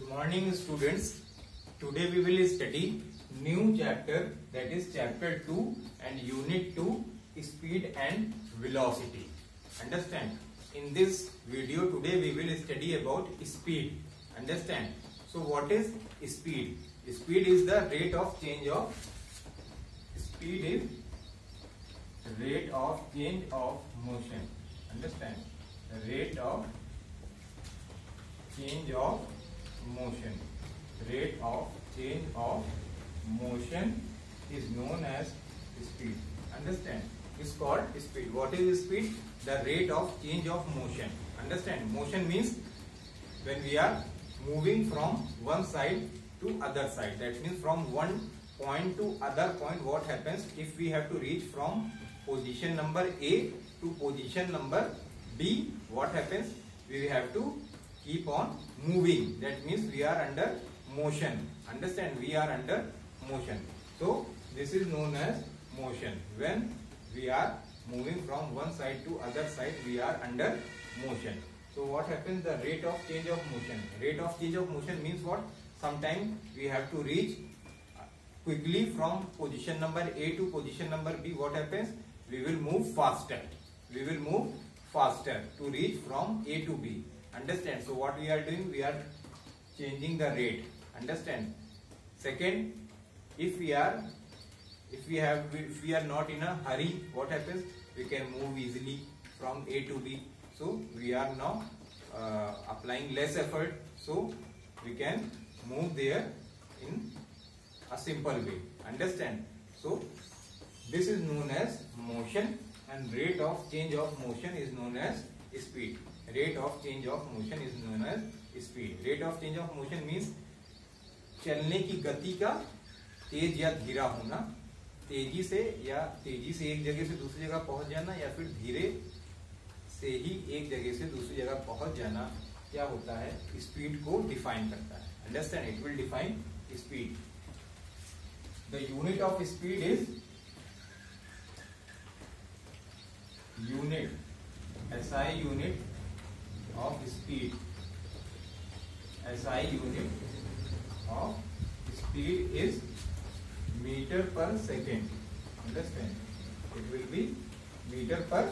Morning students. Today we will study new chapter, that is chapter 2 and unit 2, speed and velocity. Understand? In this video today we will study about speed. Understand? So what is speed? Speed is the rate of change of motion. Understand? The rate of change of motion. Rate of change of motion is known as speed. Understand? It's called speed. What is speed? The rate of change of motion. Understand? Motion means when we are moving from one side to other side. That means from one point to other point. What happens if we have to reach from position number A to position number B? What happens? We have to keep on moving. That means we are under motion. Understand? We are under motion. So this is known as motion. When we are moving from one side to other side, we are under motion. So what happens? The rate of change of motion. Rate of change of motion means what? Sometimes we have to reach quickly from position number A to position number B. What happens? We will move faster. We will move faster to reach from A to B. Understand? So what we are doing? We are changing the rate. Understand? Second, if we are not in a hurry, what happens? We can move easily from A to B. So we are now applying less effort. So we can move there in a simple way. Understand? So this is known as motion, and rate of change of motion is known as speed. Rate of change of motion is known as speed. Rate of change of motion means चलने की गति का तेज या धीरा होना, तेजी से एक जगह से दूसरी जगह पहुंच जाना, या फिर धीरे से ही एक जगह से दूसरी जगह पहुंच जाना, क्या होता है? स्पीड को डिफाइन करता है. Understand? It will define speed. The unit of speed is unit, SI unit of speed. SI unit of speed is meter per second. Understand? It will be meter per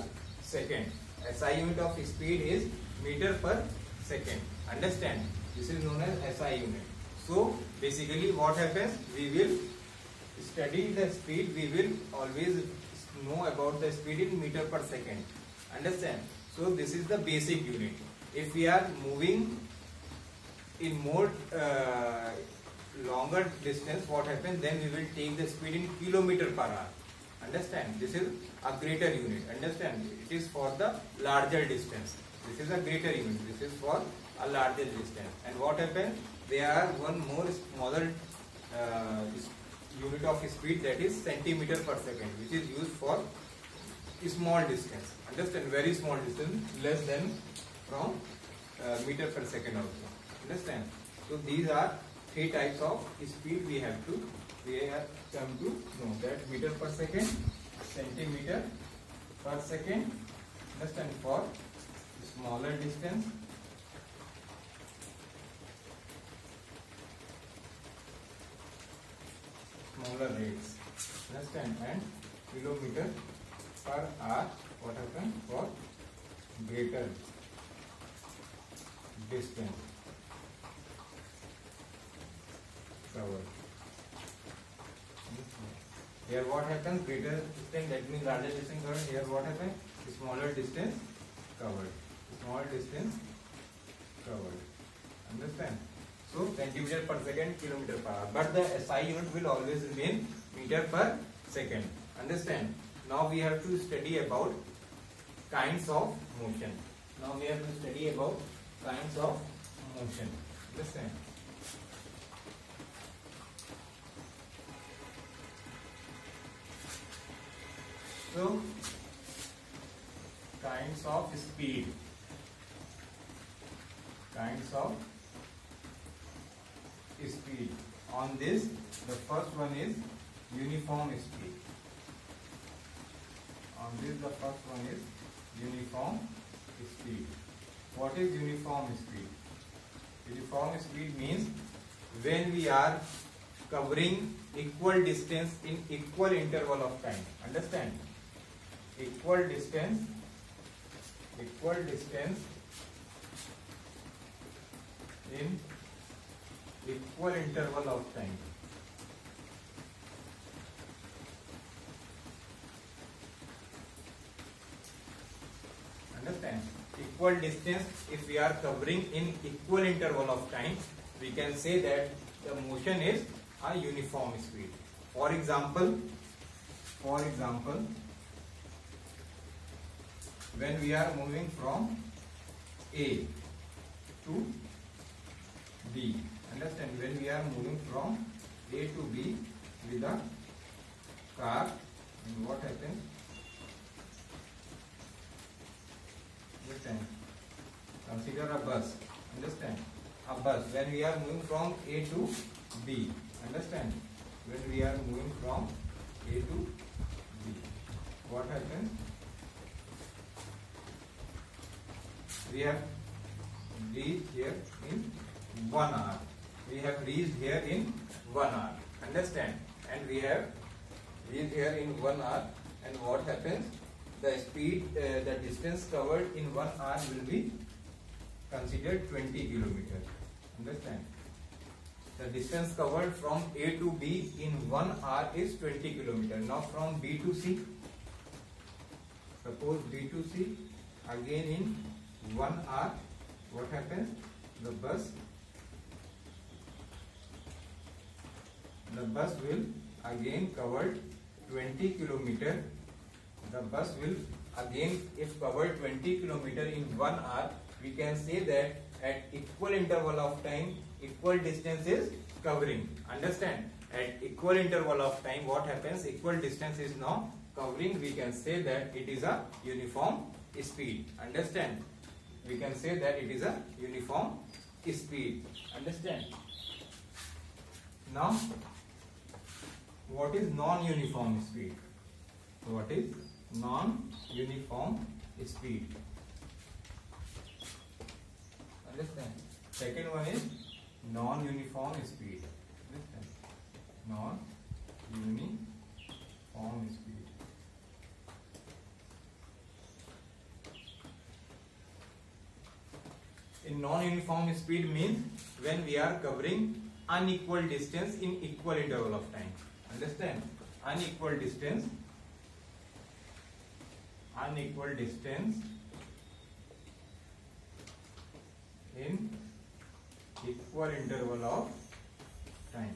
second. SI unit of speed is meter per second. Understand? This is known as SI unit. So basically what happens? We will study the speed. We will always know about the speed in meter per second. Understand? So this is the basic unit. If we are moving in more longer distance, what happens? Then we will take the speed in kilometer per hour. Understand? This is a greater unit. Understand? It is for the larger distance. This is a greater unit. This is for a larger distance. And what happens? There are one more smaller unit of speed, that is centimeter per second, which is used for small distance. Understand? Very small distance, less than from meter per second also. Understand? So these are three types of speed we have come to know, that meter per second, centimeter per second. Understand? For smaller distance, smaller rates. Understand? And kilometer per hour, what happens? For greater distance covered. Here what happens? Greater distance, that means larger distance covered. Here what happens? Smaller distance covered. Small distance covered. Understand? So centimeter per second, kilometer per hour. But the SI unit will always remain meter per second. Understand? Now we have to study about kinds of motion. Now we have to study about kinds of motion. Understand? So kinds of speed. Kinds of speed. On this, the first one is uniform speed. On this, the first one is uniform speed. What is uniform speed? Uniform speed means when we are covering equal distance in equal interval of time. Understand? Equal distance in equal interval of time. Understand? Equal distance, if we are covering in equal interval of time, we can say that the motion is a uniform speed. For example, when we are moving from A to B, understand, when we are moving from A to B with a car, and what happens? Understand? Consider a bus. Understand? A bus. When we are moving from A to B. Understand? When we are moving from A to B, what happens? We have reached here in 1 hour. We have reached here in 1 hour. Understand? And we have reached here in 1 hour. And what happens? The speed, the distance covered in 1 hour will be considered 20 kilometers. Understand? The distance covered from A to B in 1 hour is 20 kilometers. Now from B to C, suppose B to C, again in 1 hour, what happens? The bus will again cover 20 kilometers. The bus will again, if covered 20 kilometers in 1 hour, we can say that at equal interval of time, equal distance is covering. Understand? At equal interval of time, what happens? Equal distance is now covering. We can say that it is a uniform speed. Understand? We can say that it is a uniform speed. Understand? Now, what is non-uniform speed? What is non-uniform speed? Understand? Second one is non-uniform speed. Understand? Non-uniform speed. In non-uniform speed means when we are covering unequal distance in equal interval of time. Understand? Unequal distance in equal interval of time.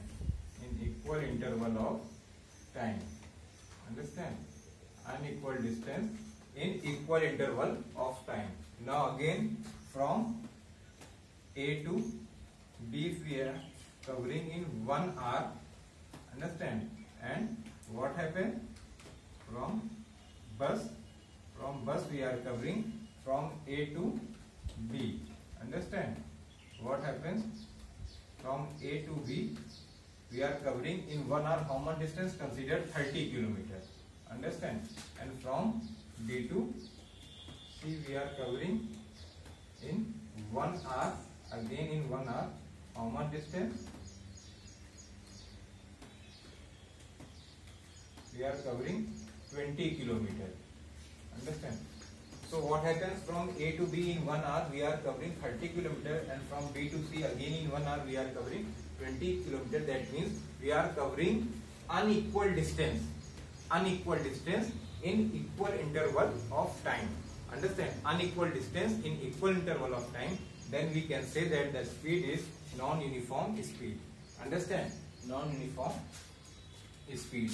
Understand? Unequal distance in equal interval of time. Now again, from A to B, if we are covering in 1 hour. Understand? And what happened? From bus we are covering from A to B. Understand? What happens? From A to B we are covering in 1 hour. How much distance? Consider 30 kilometers. Understand? And from B to C we are covering in 1 hour. Again in 1 hour, how much distance? We are covering 20 kilometers. Understand? So what happens? From A to B in 1 hour we are covering 30 kilometers, and from B to C again in 1 hour we are covering 20 kilometers. That means we are covering unequal distance in equal interval of time. Understand? Unequal distance in equal interval of time. Then we can say that the speed is non-uniform speed. Understand? Non-uniform speed.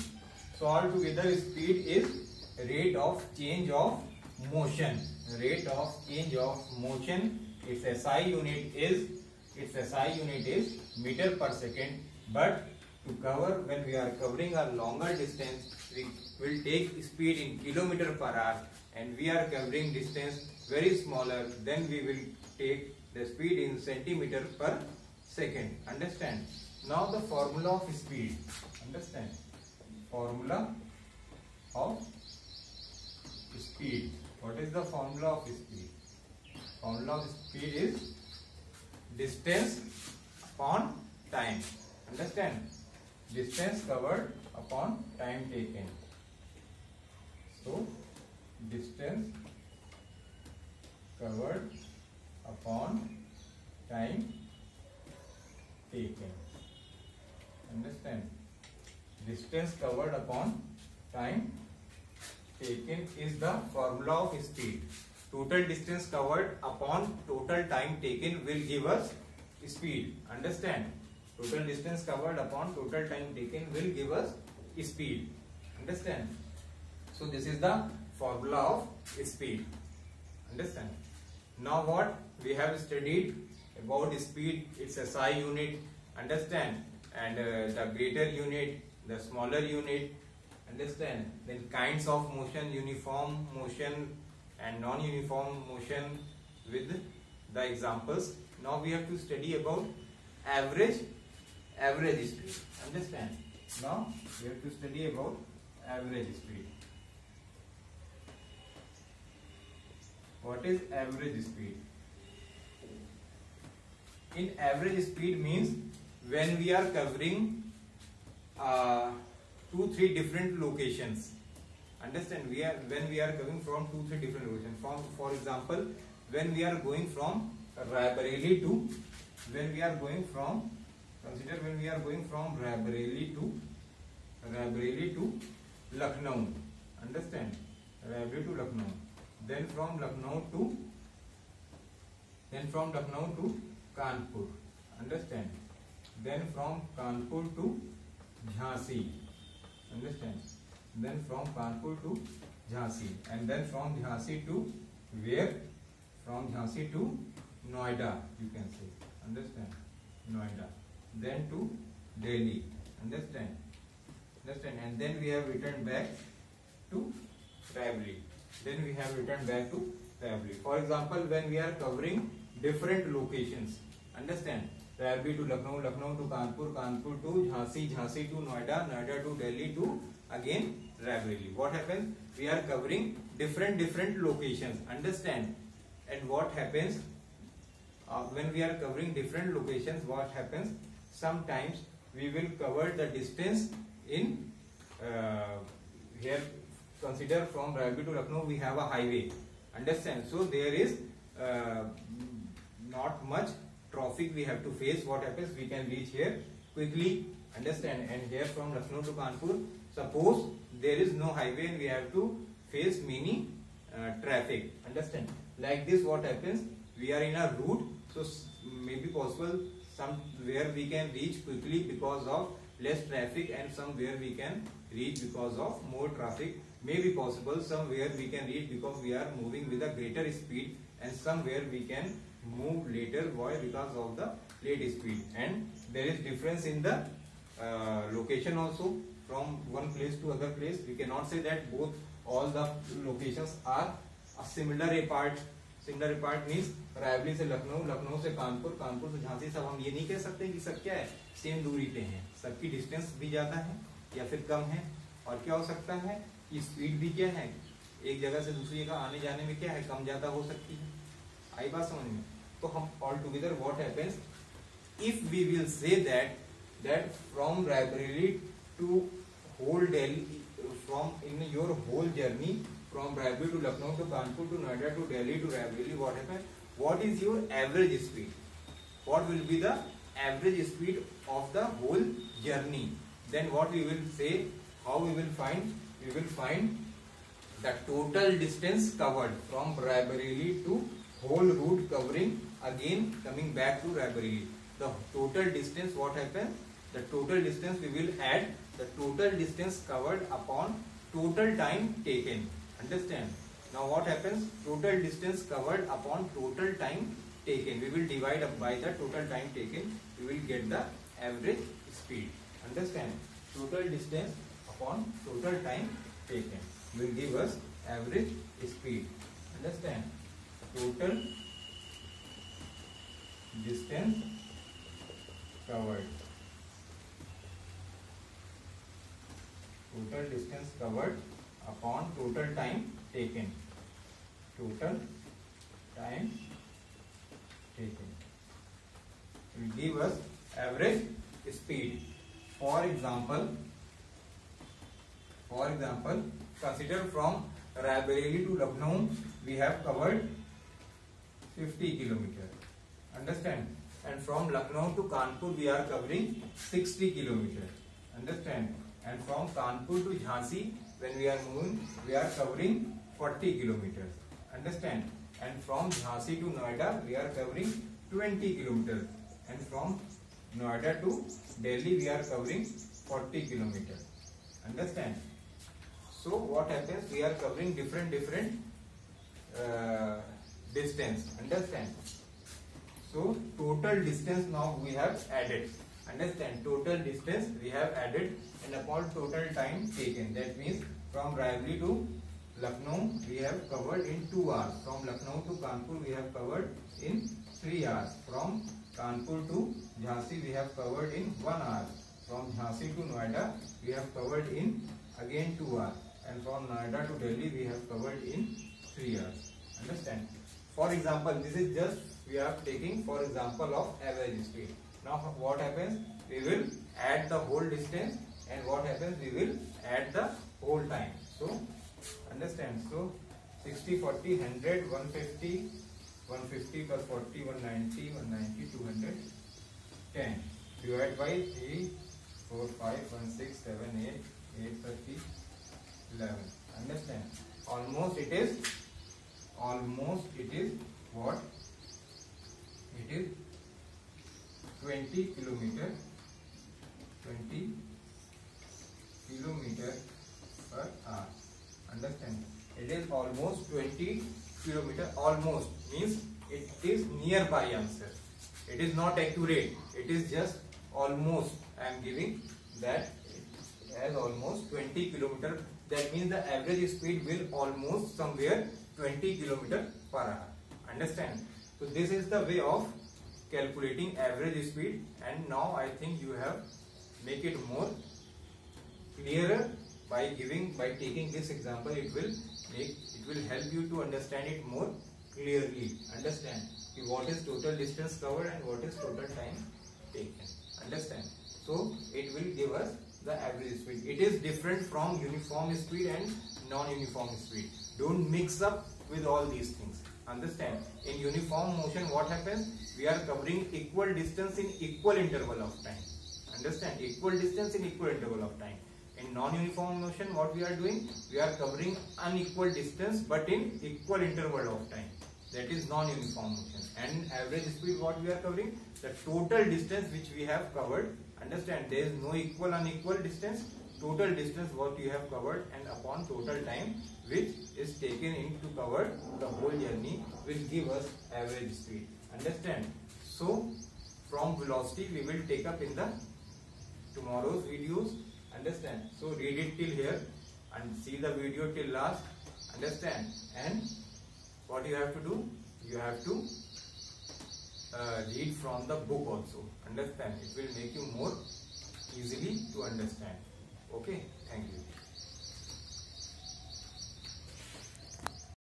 So altogether, speed is rate of change of motion. Rate of change of motion. Its SI unit is meter per second. But to cover, when we are covering a longer distance, we will take speed in kilometer per hour. And we are covering distance very smaller. Then we will take the speed in centimeter per second. Understand? Now the formula of speed. Understand? Formula of speed. What is the formula of speed? Formula of speed is distance upon time. Understand? Distance covered upon time taken. So distance covered upon time taken. Understand? Distance covered upon time taken is the formula of speed. Total distance covered upon total time taken will give us speed. Understand? Total distance covered upon total time taken will give us speed. Understand? So this is the formula of speed. Understand? Now what we have studied about speed, its SI unit. Understand? And the greater unit, the smaller unit. Understand? Then kinds of motion, uniform motion and non-uniform motion with the examples. Now we have to study about average speed. Understand? Now we have to study about average speed. What is average speed? In average speed means when we are covering 2-3 different locations. Understand? When we are coming from 2-3 different locations. For example, when we are going from Raebareli to Raebareli to Lucknow. Understand? Raebareli to Lucknow. Then from Lucknow to Kanpur. Understand? Then from Kanpur to Jhansi. Understand? Then from Kanpur to Jhansi, and then from Jhansi to where? From Jhansi to Noida, you can say. Understand? Noida. Then to Delhi. Understand? And then we have returned back to Raebareli. For example, when we are covering different locations. Understand? Raebareli to Lucknow, Lucknow to Kanpur, Kanpur to Jhansi, Jhansi to Noida, Noida to Delhi to again Raebareli. What happens? We are covering different locations. Understand? And what happens when we are covering different locations? What happens? Sometimes we will cover the distance in here. Consider from Raebareli to Lucknow we have a highway. Understand? So there is not much traffic we have to face. What happens? We can reach here quickly. Understand? And here from Lucknow to Kanpur, suppose there is no highway and we have to face many traffic. Understand? Like this, what happens? We are in a route, so maybe possible somewhere we can reach quickly because of less traffic, and somewhere we can reach because of more traffic. Maybe possible somewhere we can reach because we are moving with a greater speed, and somewhere we can move later. Why? Because of the late speed. And there is difference in the location also from one place to other place. We cannot say that all the locations are similar apart. Similar apart means Raebareli से लखनऊ, लखनऊ से कानपुर, कानपुर से झांसी. सब हम ये नहीं कह सकते कि सब क्या है, सेम दूरी पे हैं. सबकी डिस्टेंस भी ज्यादा है या फिर कम है. और क्या हो सकता है कि स्पीड भी क्या है, एक जगह से दूसरी जगह आने जाने में क्या है, कम ज्यादा हो सकती है. आई बात समझ में? तो हम all together what happens if we will say that from Raebareli to whole Delhi, from in your whole journey from Raebareli to Lucknow to Kanpur to Noida to Delhi to Raebareli, what happened? What is your average speed? What will be the average speed of the whole journey? Then what we will say, how we will find? We will find the total distance covered from Raebareli to whole route covering again coming back to Raebareli. The total distance, what happens? The total distance we will add the total distance covered upon total time taken. Understand? Now what happens? Total distance covered upon total time taken. We will divide up by the total time taken. We will get the average speed. Understand? Total distance upon total time taken will give us average speed. Understand? Total distance covered. Total distance covered upon total time taken. Total time taken. will give us average speed. For example, consider from Raebareli to Lucknow we have covered 50 kilometers. Understand? And from Lucknow to Kanpur we are covering 60 kilometers. Understand? And from Kanpur to Jhansi when we are moving we are covering 40 kilometers. Understand? And from Jhansi to Noida we are covering 20 kilometers. And from Noida to Delhi we are covering 40 kilometers. Understand? So what happens? We are covering different distance. Understand? So total distance now we have added. Understand? Total distance we have added and upon total time taken. That means from Raebareli to Lucknow we have covered in 2 hours. From Lucknow to Kanpur we have covered in 3 hours. From Kanpur to Jhansi we have covered in 1 hour. From Jhansi to Noida we have covered in again 2 hours. And from Noida to Delhi we have covered in 3 hours. Understand? For example, this is just we are taking for example of average speed. Now what happens? We will add the whole distance, and what happens? We will add the whole time. So understand? So 60, 40, 100, 150, 150 plus 40, 190, 190, 200, 10. Divide by 3, 4, 5, 1, 6, 7, 8, 8, 30, 11. Understand? Almost it is what? It is 20 kilometer per hour. Understand? It is almost 20 kilometer. Almost means it is nearby answer. It is not accurate. It is just almost. I am giving that it has almost 20 kilometer. That means the average speed will almost somewhere 20 kilometer per hour. Understand? So this is the way of calculating average speed, and now I think you have make it more clearer by taking this example. It will help you to understand it more clearly. Understand what is total distance covered and what is total time taken. Understand? So it will give us the average speed. It is different from uniform speed and non-uniform speed. Don't mix up with all these things. Understand? In uniform motion what happens? We are covering equal distance in equal interval of time. Understand? Equal distance in equal interval of time. In non-uniform motion what we are doing? We are covering unequal distance but in equal interval of time. That is non-uniform motion. And average speed what we are covering? The total distance which we have covered. Understand? There is no equal unequal distance. Total distance what you have covered and upon total time which is taken in to cover the whole journey will give us average speed. Understand? So from velocity we will take up in the tomorrow's videos. Understand? So read it till here and see the video till last. Understand? And what you have to do? You have to read from the book also. Understand? It will make you more easily to understand. Okay? Thank you.